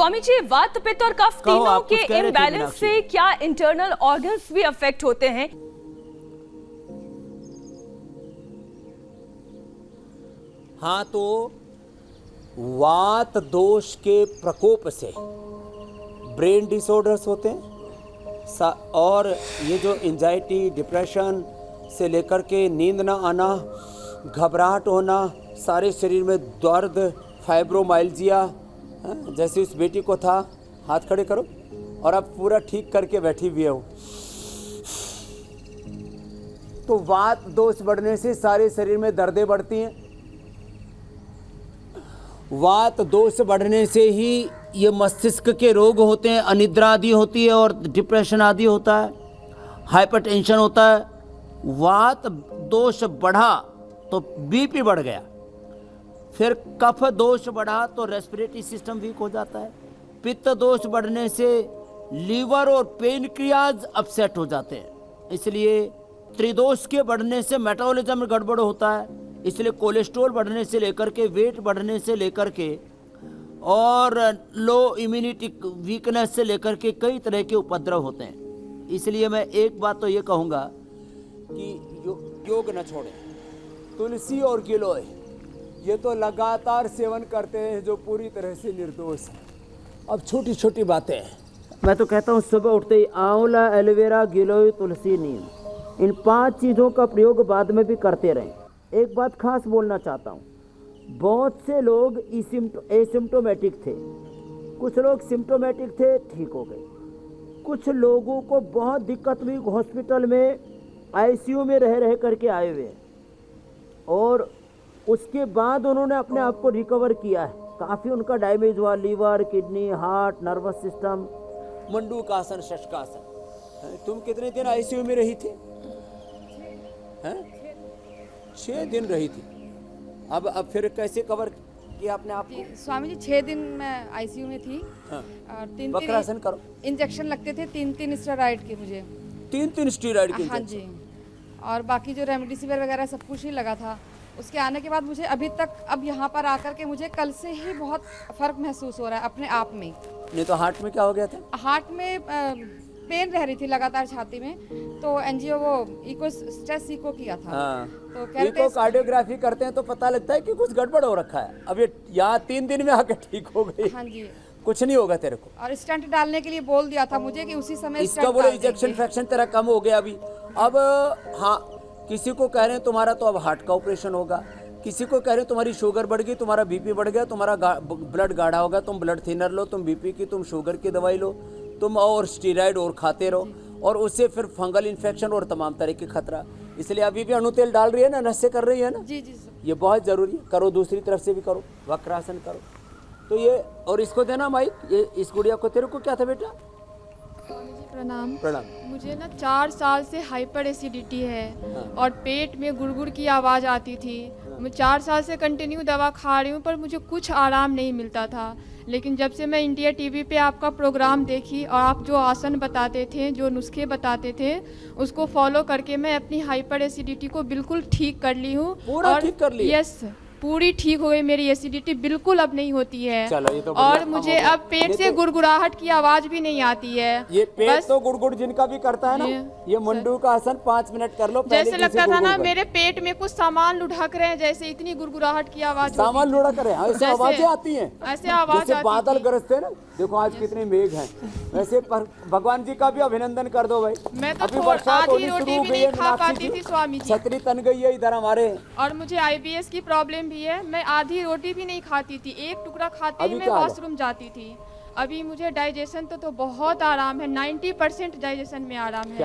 स्वामी जी, वात पित्त और कफ तीनों के इम्बैलेंस से क्या इंटरनल ऑर्गन्स भी अफेक्ट होते हैं? हाँ, तो वात दोष के प्रकोप से ब्रेन डिसऑर्डर्स होते हैं और ये जो एंजाइटी, डिप्रेशन से लेकर के नींद ना आना, घबराहट होना, सारे शरीर में दर्द, फाइब्रोमाइल्जिया, जैसे उस बेटी को था, हाथ खड़े करो, और अब पूरा ठीक करके बैठी हुई है वो। तो वात दोष बढ़ने से सारे शरीर में दर्दें बढ़ती हैं। वात दोष बढ़ने से ही ये मस्तिष्क के रोग होते हैं, अनिद्रा आदि होती है और डिप्रेशन आदि होता है, हाइपरटेंशन होता है। वात दोष बढ़ा तो बीपी बढ़ गया, फिर कफ दोष बढ़ा तो रेस्पिरेटरी सिस्टम वीक हो जाता है, पित्त दोष बढ़ने से लीवर और पेनक्रियाज अपसेट हो जाते हैं, इसलिए त्रिदोष के बढ़ने से मेटाबॉलिज्म में गड़बड़ होता है, इसलिए कोलेस्ट्रॉल बढ़ने से लेकर के, वेट बढ़ने से लेकर के, और लो इम्यूनिटी वीकनेस से लेकर के कई तरह के उपद्रव होते हैं। इसलिए मैं एक बात तो ये कहूँगा कि योग न छोड़ें। तुलसी और गिलोय ये तो लगातार सेवन करते हैं जो पूरी तरह से निर्दोष है। अब छोटी छोटी बातें हैं, मैं तो कहता हूँ सुबह उठते ही आंवला, एलोवेरा, गिलोय, तुलसी, नीम, इन 5 चीज़ों का प्रयोग बाद में भी करते रहें। एक बात खास बोलना चाहता हूँ, बहुत से लोग एसिम्टोमेटिक थे, कुछ लोग सिम्टोमेटिक थे, ठीक हो गए, कुछ लोगों को बहुत दिक्कत हुई, हॉस्पिटल में आईसीयू में रह करके आए हुए हैं, और उसके बाद उन्होंने अपने आप को रिकवर किया है। काफ़ी उनका डैमेज हुआ, liver, kidney, heart, nervous system. Mandukasana, Shashakasana. तुम कितने दिन आईसीयू में रही थी? 6 दिन रही थी। अब फिर कैसे कवर किया अपने आप को? स्वामी जी 6 दिन मैं आईसीयू में थी। हाँ। और 3 वक्रासन करो। इंजेक्शन लगते थे 3 स्टेरॉइड के मुझे। 3 स्टेरॉइड के? हाँ जी। और बाकी जो रेमडेसिविर वगैरह सब कुछ ही लगा था। उसके आने के बाद मुझे अभी तक, अब यहाँ पर आकर के मुझे कल से ही बहुत फर्क महसूस हो रहा है अपने आप में। नहीं तो हार्ट में क्या हो गया था? हार्ट में पेन रह रही थी लगातार छाती में, तो एनजीओ वो इको स्ट्रेस इको किया था। हाँ। तो कहते इको कार्डियोग्राफी करते हैं तो पता लगता है कि कुछ गड़बड़ हो रखा है। अब ये यहाँ 3 दिन में आकर ठीक हो गई। हाँ जी। कुछ नहीं होगा तेरे को। और स्टेंट डालने के लिए बोल दिया था मुझे कि उसी समय इसका बोले इंजेक्शन फ्रैक्शन तेरा कम हो गया अभी। अब हाँ, किसी को कह रहे हैं तुम्हारा तो अब हार्ट का ऑपरेशन होगा, किसी को कह रहे हैं तुम्हारी शुगर बढ़ गई, तुम्हारा बीपी बढ़ गया, तुम्हारा ब्लड गाढ़ा होगा, तुम ब्लड थिनर लो, तुम बीपी की, तुम शुगर की दवाई लो, तुम और स्टीरॉइड और खाते रहो, और उससे फिर फंगल इन्फेक्शन और तमाम तरह की खतरा। इसलिए अभी भी अणु तेल डाल रही है ना, नशे कर रही है ना। जी जी सर। ये बहुत ज़रूरी है। करो, दूसरी तरफ से भी करो, वक्रासन करो। तो ये, और इसको देना माइक, ये इस गुड़िया को। तेरे को क्या था बेटा? प्रणाम। प्रणाम। मुझे ना 4 साल से हाइपर एसिडिटी है। हाँ। और पेट में गुड़गुड़ की आवाज़ आती थी। मैं 4 साल से कंटिन्यू दवा खा रही हूँ, पर मुझे कुछ आराम नहीं मिलता था। लेकिन जब से मैं इंडिया टीवी पे आपका प्रोग्राम देखी और आप जो आसन बताते थे, जो नुस्खे बताते थे, उसको फॉलो करके मैं अपनी हाइपर एसिडिटी को बिल्कुल ठीक कर ली हूँ। पूरा ठीक कर ली? यस, पूरी ठीक हो गई। मेरी एसिडिटी बिल्कुल अब नहीं होती है। चलो, ये तो और मुझे अब पेट से गुड़गुड़ाहट की आवाज़ भी नहीं आती है। ये पेट तो गुड़गुड़ जिनका भी करता है ना, ये मंडू का आसन 5 मिनट कर लो। जैसे लगता था ना मेरे पेट में कुछ सामान लुढ़क रहे हैं, जैसे इतनी गुड़गुड़ाहट की आवाज। सामान लुढ़क रहे हैं, ऐसे आवाजें आती हैं, ऐसे आवाज आती बादल गरजते हैं ना। देखो आज कितने मेघ हैं। वैसे भगवान जी का भी अभिनंदन कर दो भाई। मैं तो आधी रोटी भी नहीं खा पाती थी स्वामी जी। छतरी तन गई है इधर हमारे। और मुझे आईबीएस की प्रॉब्लम भी है। मैं आधी रोटी भी नहीं खाती थी, एक टुकड़ा खाते ही मैं वॉशरूम जाती थी। अभी मुझे डाइजेशन तो बहुत आराम है, 90% डाइजेशन में आराम है।